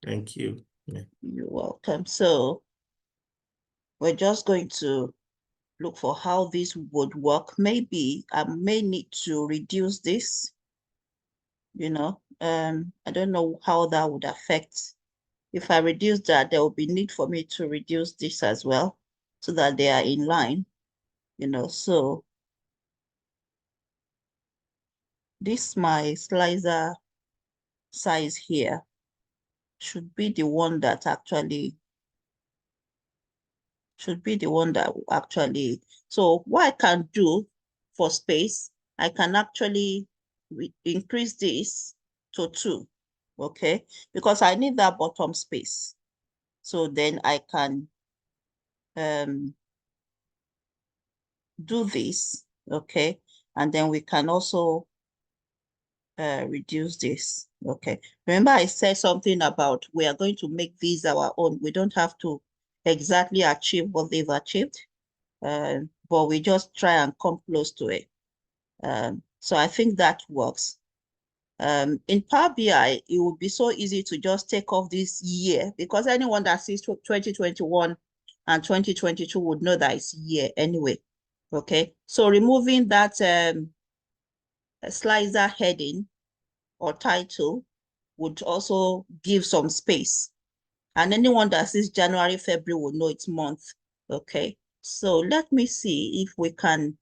Thank you. Yeah. You're welcome. So we're just going to look for how this would work. Maybe I may need to reduce this, I don't know how that would affect. If I reduce that, there will be need for me to reduce this as well so that they are in line, so this my slicer size here should be the one that actually so what I can do for space, I can actually increase this to 2, okay? Because I need that bottom space. So then I can do this, okay? And then we can also reduce this, okay? Remember I said something about we are going to make these our own. We don't have to exactly achieve what they've achieved, but we just try and come close to it. So I think that works. In Power BI, it would be so easy to just take off this year because anyone that sees 2021 and 2022 would know that it's year anyway. Okay, so removing that slicer heading or title would also give some space. And anyone that sees January, February will know it's month. Okay, so let me see if we can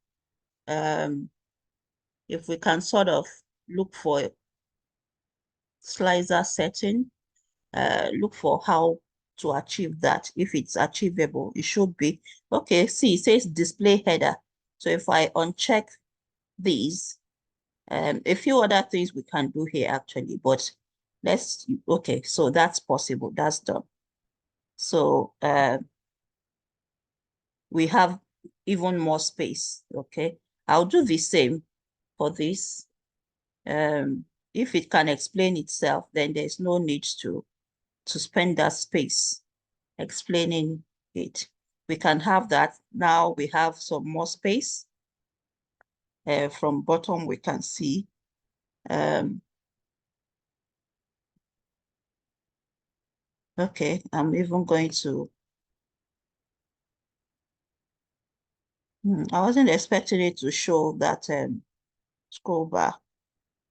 sort of look for slicer setting, look for how to achieve that. If it's achievable, it should be. Okay, see, it says display header. So if I uncheck these, a few other things we can do here actually, but okay, so that's possible, that's done. So we have even more space, okay? I'll do the same for this. If it can explain itself, then there's no need to spend that space explaining it. We can have that. Now we have some more space. From bottom, we can see. Okay, I'm even going to, I wasn't expecting it to show that scroll bar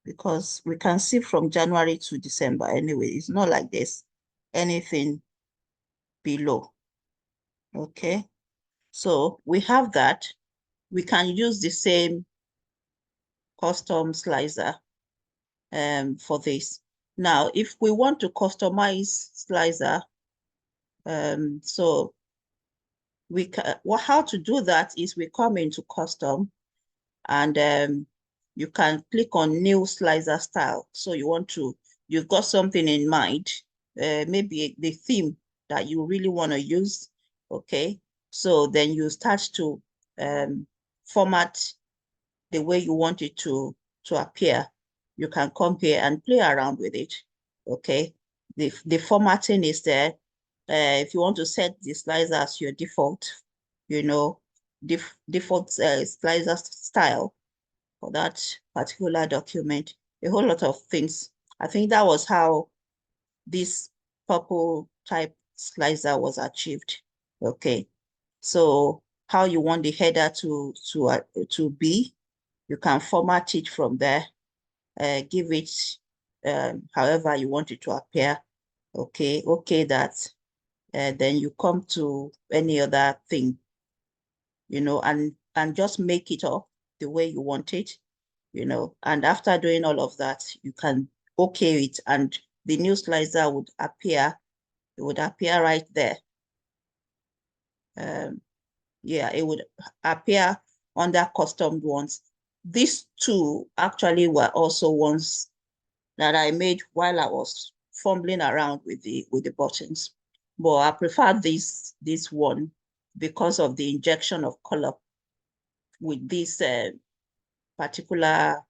because we can see from January to December anyway. It's not like there's anything below. Okay, so we have that. We can use the same custom slicer for this. Now, if we want to customize slicer, so we can, how to do that is we come into custom and you can click on new slicer style. So you've got something in mind, maybe the theme that you really want to use, okay? So then you start to format the way you want it to appear. You can come here and play around with it, okay? The formatting is there. If you want to set the slicer as your default, default slicer style for that particular document, a whole lot of things. I think that was how this purple type slicer was achieved. Okay, so how you want the header to be, you can format it from there, give it however you want it to appear. Okay, that. Then you come to any other thing, and just make it up the way you want it, and after doing all of that, you can okay it, and the new slicer would appear. It would appear right there. Yeah, it would appear under custom ones. These two actually were also ones that I made while I was fumbling around with the buttons. But I prefer this one because of the injection of color with this particular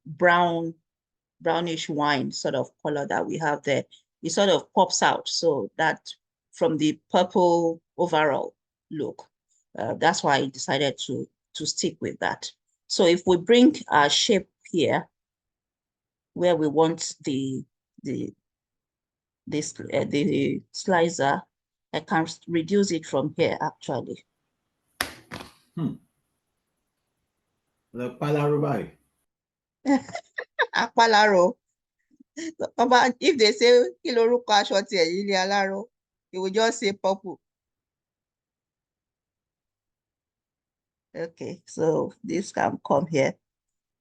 brownish wine sort of color that we have there. It sort of pops out, so that from the purple overall look. That's why I decided to stick with that. So if we bring our shape here, where we want the this the slicer, I can reduce it from here actually. The palaro báyìí. Apalaro. If they say kí lorúkọ aṣọ ti ẹ̀yìn ilé aláró, you will just say purple. Okay, so this can come here.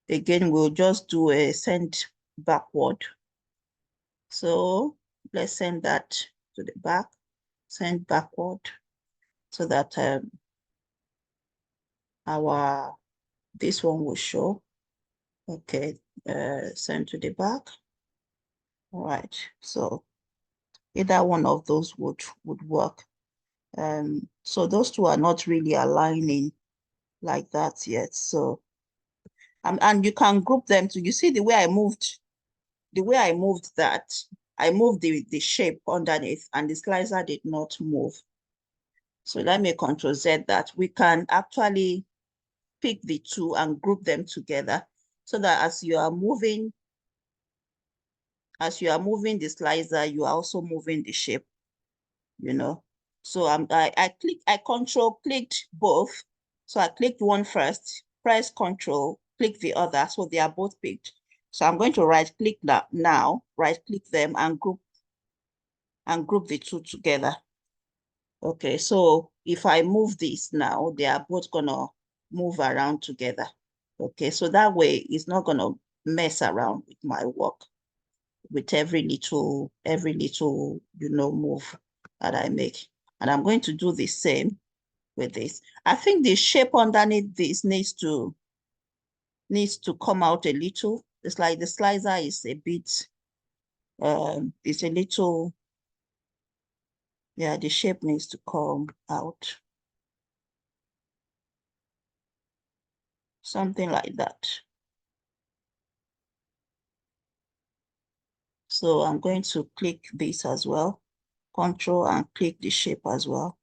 Again, we'll just do a send backward. So let's send that to the back, send backward, so that this one will show. Okay, send to the back. All right, so either one of those would work. So those two are not really aligning like that yet. So and you can group them to, you see the way I moved that, I moved the shape underneath and the slicer did not move. So let me Control Z that. We can actually pick the two and group them together so that as you are moving the slicer, you are also moving the shape, you know. So I Control clicked both. So I clicked one first, press Control, click the other, so they are both picked. So I'm going to right click that now, right click them and group the two together. Okay, so if I move this now, they are both gonna move around together. Okay, so that way it's not gonna mess around with my work with every little, move that I make. And I'm going to do the same with this. I think the shape underneath this needs to come out a little. It's like the slicer is a bit, it's a little, yeah, the shape needs to come out. Something like that. So I'm going to click this as well, Control and click the shape as well,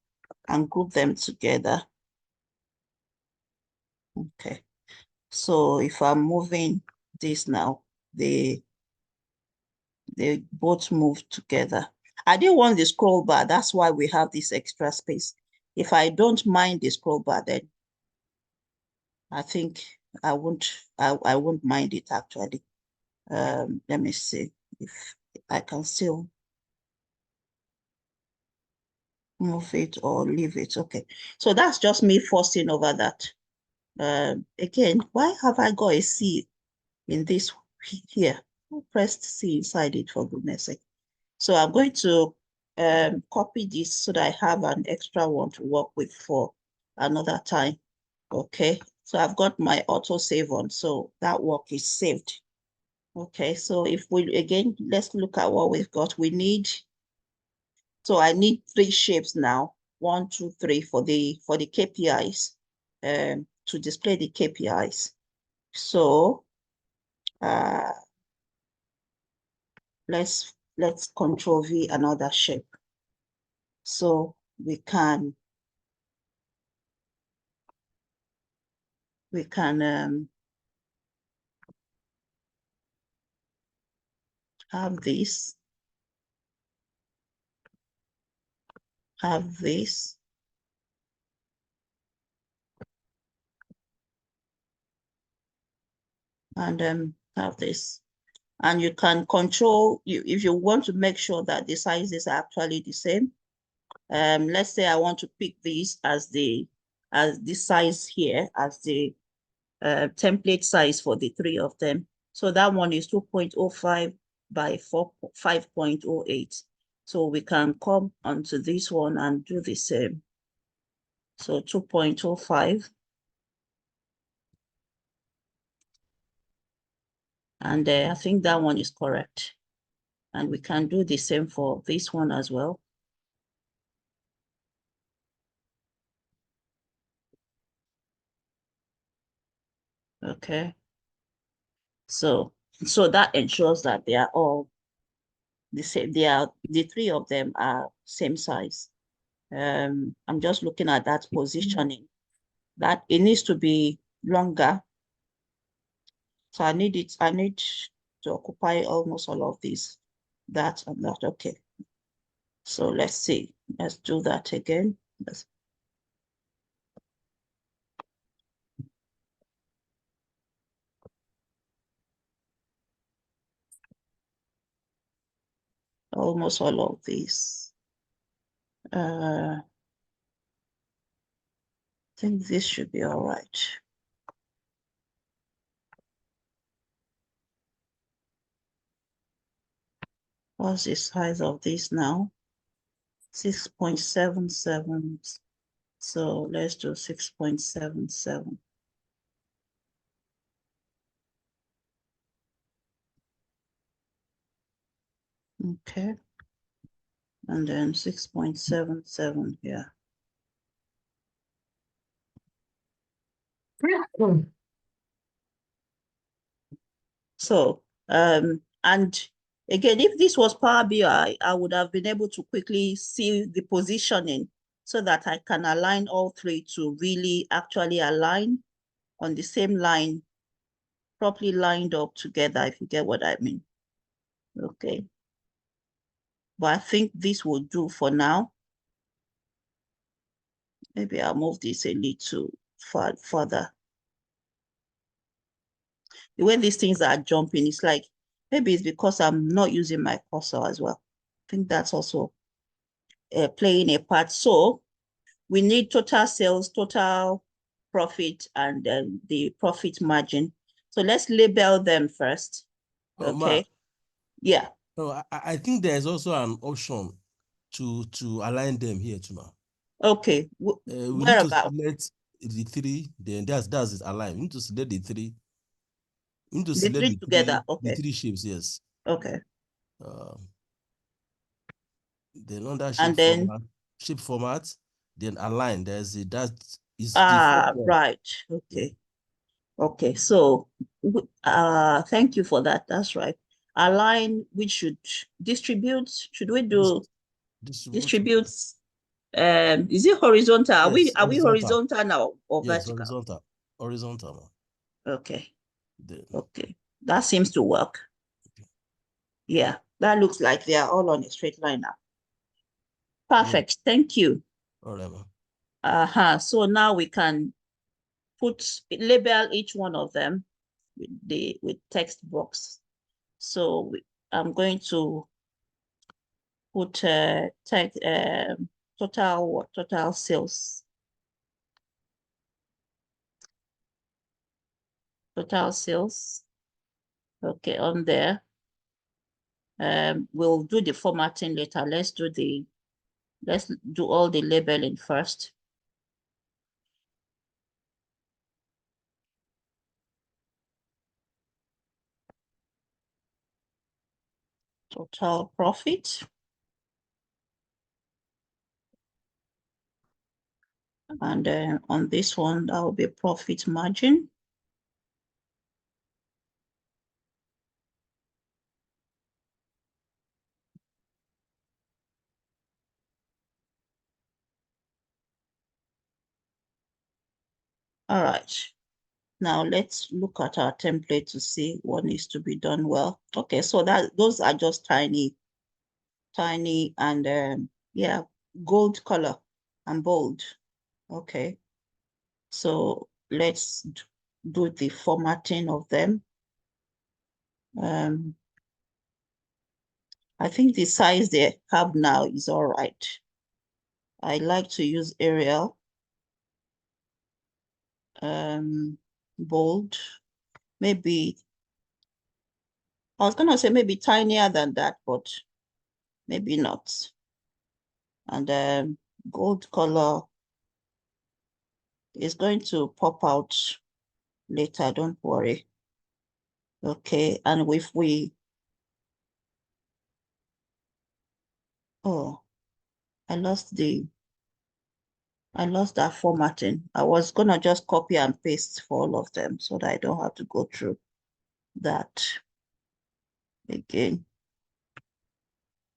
and group them together. Okay. So if I'm moving this now, they both move together. I didn't want the scroll bar. That's why we have this extra space. If I don't mind the scroll bar, then I think I won't mind it actually. Let me see if I can still move it or leave it. Okay, so that's just me forcing over that. Again, why have I got a C in this here? Who pressed C inside it, for goodness sake? So I'm going to copy this so that I have an extra one to work with for another time. Okay, so I've got my auto save on, so that work is saved. Okay, so if we, again, let's look at what we've got. So I need 3 shapes now. 1, 2, 3 for the KPIs, to display the KPIs. So let's Control V another shape. So we can have this, and have this. And you can control, if you want to make sure that the sizes are actually the same. Let's say I want to pick this as this size here, as the template size for the 3 of them. So that one is 2.05 by 5.08. So we can come onto this one and do the same. So 2.05. And I think that one is correct. And we can do the same for this one as well. Okay. So that ensures that they are all the same. The 3 of them are same size. I'm just looking at that positioning, that it needs to be longer. So I need to occupy almost all of these. that and that. Okay. So let's see. Let's do that again. Let's almost all of these. I think this should be all right. What's the size of this now? 6.77. So let's do 6.77. Okay. And then 6.77 here. So, and again, if this was Power BI, I would have been able to quickly see the positioning so that I can align all three to really actually align on the same line, properly lined up together, if you get what I mean. Okay. But I think this will do for now. Maybe I'll move this a little further. The way these things are jumping, it's like, maybe it's because I'm not using my cursor as well. I think that's also playing a part. So we need total sales, total profit, and then the profit margin. So let's label them first. Oh, Okay. Yeah. so I think there's also an option to align them here too now. Okay. We Where need to about? select the three, then that's it align. We need to select the three. We need to The select three together. the Okay. three shapes, yes. Okay. Then under And then shape format, then align. That is the first one. right. Okay. Okay. So thank you for that. That's right. Align, we should distribute. Should we do distribute? Is it horizontal? Yes, Are we horizontal. horizontal now or Yes, vertical? horizontal. Okay. Then, Okay. That seems to work. okay. Yeah. That looks like they are all on a straight line now. Perfect. Yeah. Thank you. All right, man. So now we can label each one of them with text box. So I'm going to put total sales. Total sales. Okay, on there. We'll do the formatting later. Let's do all the labeling first. Total profit. And on this one, that will be profit margin. All right. Now let's look at our template to see what needs to be done well. Okay, so those are just tiny, and yeah, gold color and bold. Okay, so let's do the formatting of them. I think the size they have now is all right. I like to use Arial, bold, maybe, I was gonna say maybe tinier than that, but maybe not. And gold color is going to pop out later, don't worry. Okay, and oh, I lost that formatting. I was gonna just copy and paste for all of them so that I don't have to go through that again.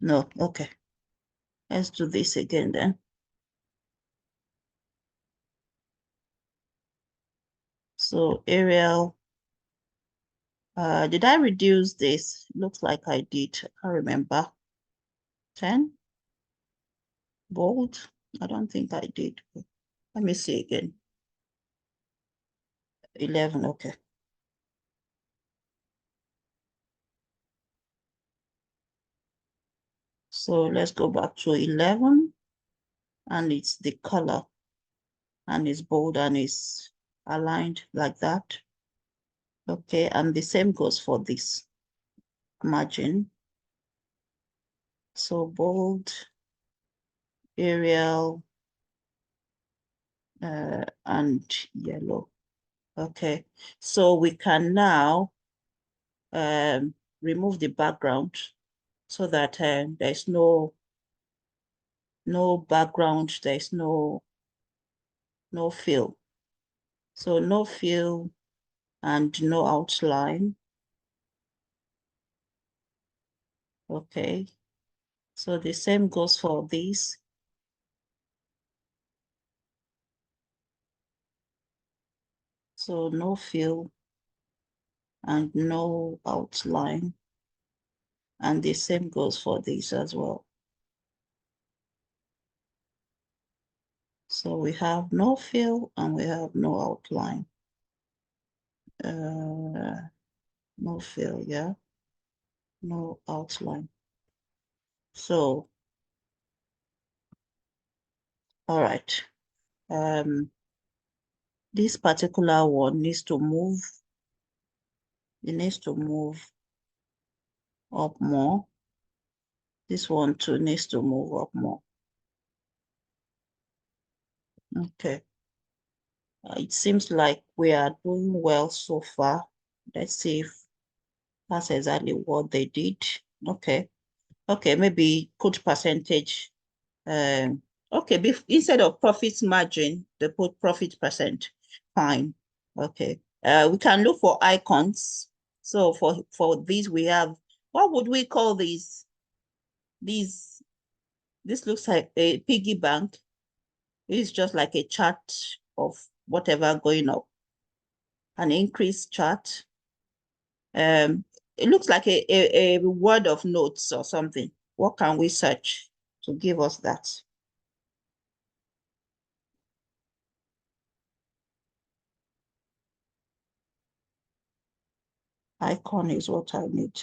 No, okay. Let's do this again then. So Arial, Did I reduce this? Looks like I did. I can't remember. 10? Bold? I don't think I did. Let me see again. 11, okay. So let's go back to 11, and it's the color, and it's bold, and it's aligned like that. Okay, and the same goes for this margin. So bold, Arial, and yellow. Okay, so we can now remove the background so that there's no background, there's no fill. So no fill and no outline. Okay, so the same goes for this. So no fill and no outline. And the same goes for this as well. So we have no fill and we have no outline. No fill, yeah. No outline. So, all right. This particular one needs to move. It needs to move up more. This one too needs to move up more. Okay. It seems like we are doing well so far. Let's see if that's exactly what they did. Okay. Okay, maybe put percentage. Okay, instead of profit margin, they put profit percent. Fine. Okay. We can look for icons. So for these, we have, what would we call these? This looks like a piggy bank. It's just like a chart of whatever going up. An increase chart. It looks like a word of notes or something. What can we search to give us that? Icon is what I need.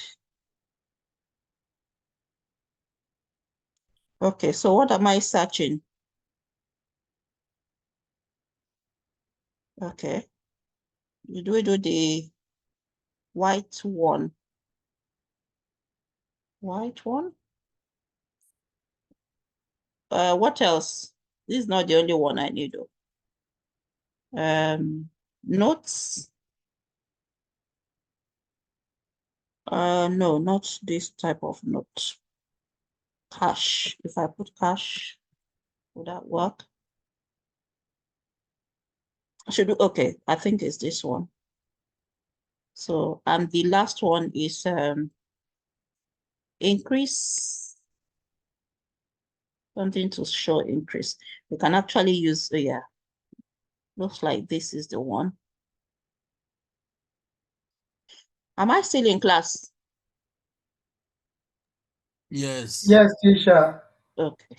Okay, so what am I searching? Okay. Did we do the white one? White one? What else? This is not the only one I need. Notes. No, not this type of note. Cash. If I put cash, would that work? Okay, I think it's this one. So, and the last one is increase, something to show increase. We can actually use, yeah, looks like this is the one. Am I still in class? Yes. Yes, teacher. Okay.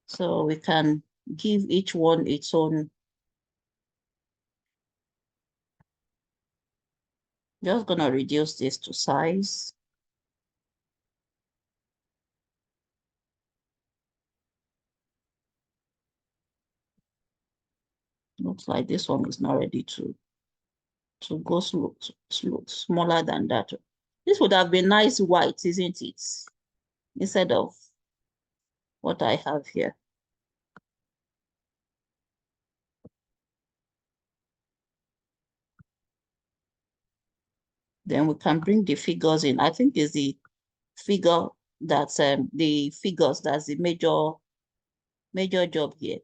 So we can give each one its own. Just gonna reduce this to size. Looks like this one is not ready to go slow, smaller than that. This would have been nice white, isn't it? Instead of what I have here. Then we can bring the figures in. I think is the figure that's the figures that's the major job here.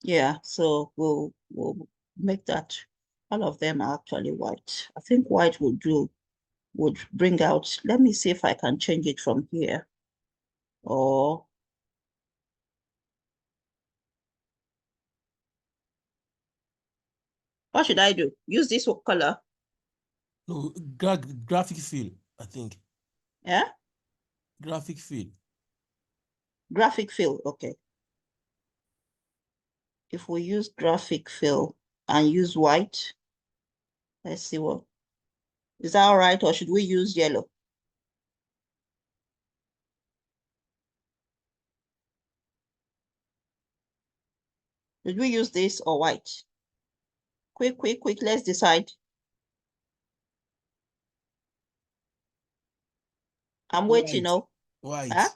Yeah, so we'll make that. All of them are actually white. I think white would bring out. Let me see if I can change it from here. Or What should I do? Use this color? No, graphic fill, I think. Yeah? Graphic fill. Graphic fill, okay. If we use graphic fill and use white, let's see what. Is that all right, or should we use yellow? Should we use this or white? Quick, let's decide. I'm waiting, oh. White. Huh?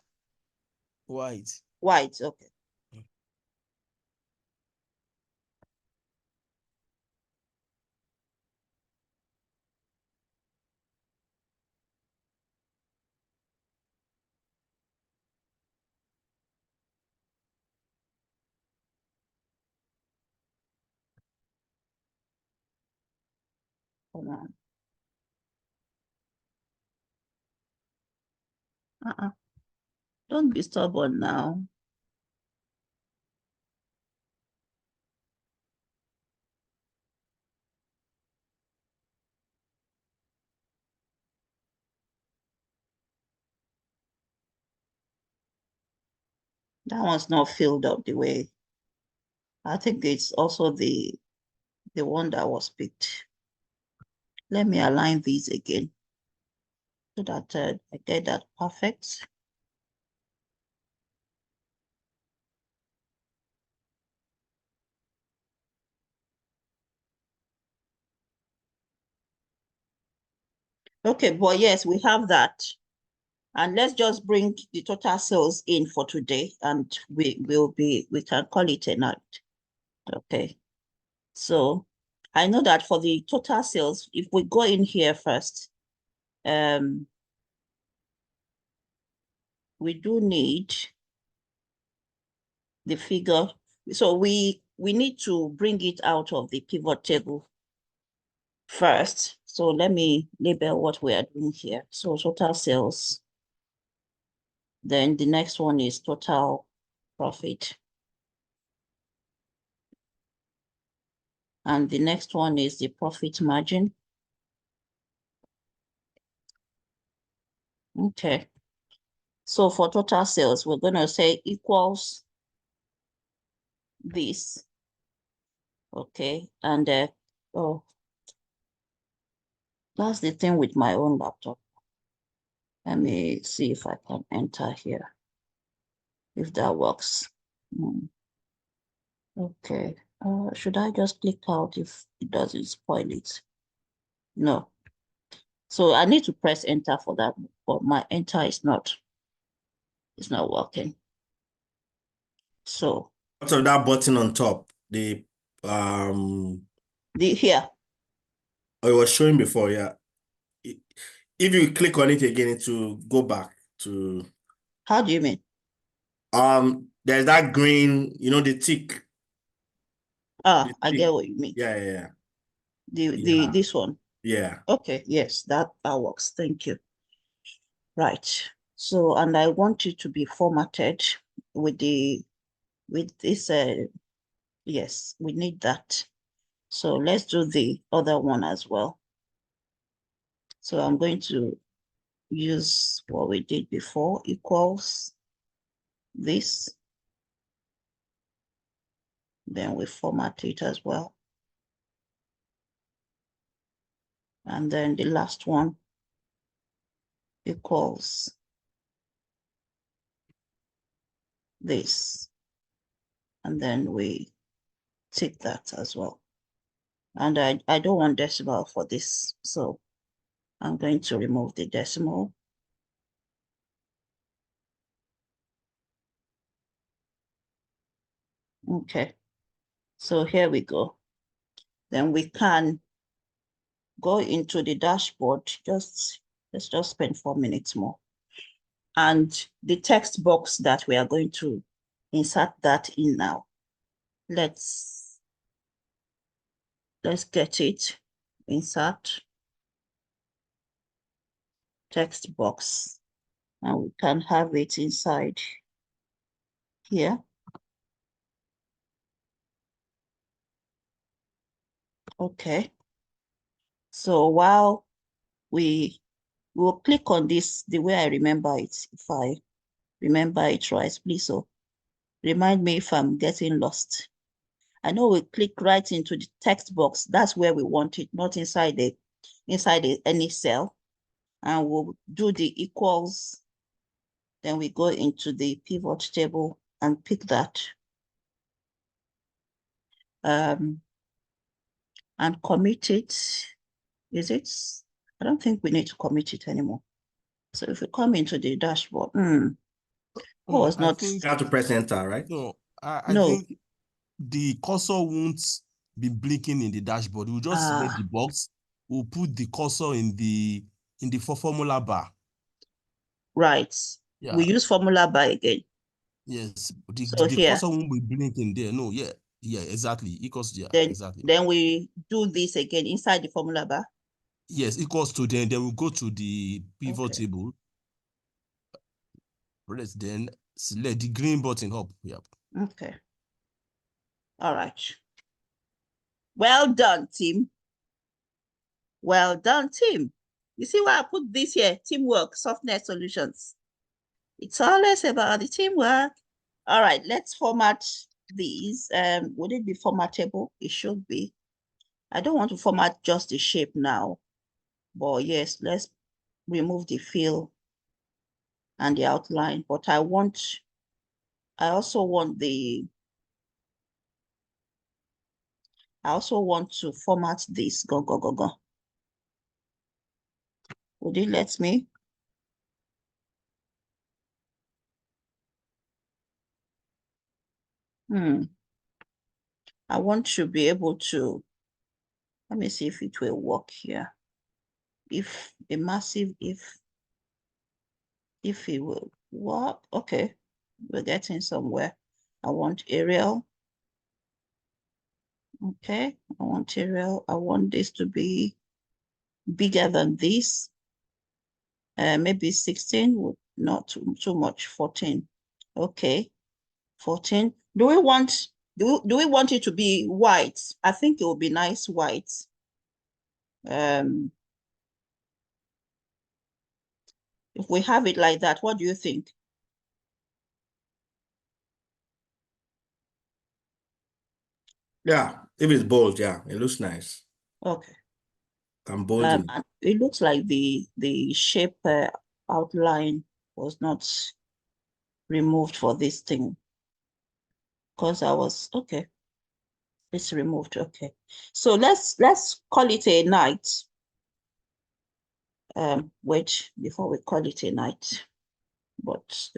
White. White, okay. Hold on. Don't be stubborn now. That one's not filled up the way. I think it's also the one that was picked. Let me align these again so that I get that perfect. Okay, but yes, we have that. And let's just bring the total sales in for today, and we can call it a night. Okay. So I know that for the total sales, if we go in here first, we do need the figure. So we need to bring it out of the pivot table first. So let me label what we are doing here. So total sales. Then the next one is total profit. And the next one is the profit margin. Okay. So for total sales, we're going to say equals this. Okay. And oh, that's the thing with my own laptop. Let me see if I can enter here, if that works. Okay. Should I just click out if it doesn't spoil it? No. So I need to press enter for that, but my enter is not, it's not working. So What's of that button on top? The here. Oh, it was showing before, yeah. If you click on it again, it will go back to How do you mean? there's that green, the tick. Ah, The I tick. get what you mean. Yeah. This one. Yeah. Okay, yes, that works. Thank you. Right. So, and I want it to be formatted with this yes, we need that. So let's do the other one as well. So I'm going to use what we did before, equals this. Then we format it as well. And then the last one equals this. And then we take that as well. And I don't want decimal for this. So I'm going to remove the decimal. Okay. So here we go. Then we can go into the dashboard. Let's just spend 4 minutes more. And the text box that we are going to insert that in now. Let's get it. Insert text box. And we can have it inside here. Okay. So while we will click on this the way I remember it, if I remember it right, please. So remind me if I'm getting lost. I know we click right into the text box. That's where we want it, not inside any cell. And we'll do the equals. Then we go into the pivot table and pick that. And commit it. Is it? I don't think we need to commit it anymore. So if we come into the dashboard, No, I not. think You have to press enter, right? no. I No. think the cursor won't be blinking in the dashboard. We'll just select the box. We'll put the cursor in the formula bar. Right. Yeah. We use formula bar again. Yes. So The here, cursor won't be blinking there. No, yeah, exactly. Equals, yeah, then exactly. then we do this again inside the formula bar. Yes, equals to then we'll go to the pivot table. Press then select the green button up. Yep. Okay. All right. Well done, team. Well done, team. You see why I put this here? Teamwork, software solutions. It's always about the teamwork. All right, let's format these. Would it be formatable? It should be. I don't want to format just the shape now, but yes, let's remove the fill and the outline. But I also want to format this. Go. Would it let me? I want to be able to, let me see if it will work here. If it will work, okay, we're getting somewhere. I want Arial. Okay, I want Arial. I want this to be bigger than this. Maybe 16, not too much, 14. Okay, 14. Do we want it to be white? I think it would be nice white. If we have it like that, what do you think? Yeah, if it's bold, yeah, it looks nice. Okay. I'm bolding. And it looks like the shape outline was not removed for this thing because I was okay. It's removed. Okay, so let's call it a night. Wait before we call it a night, but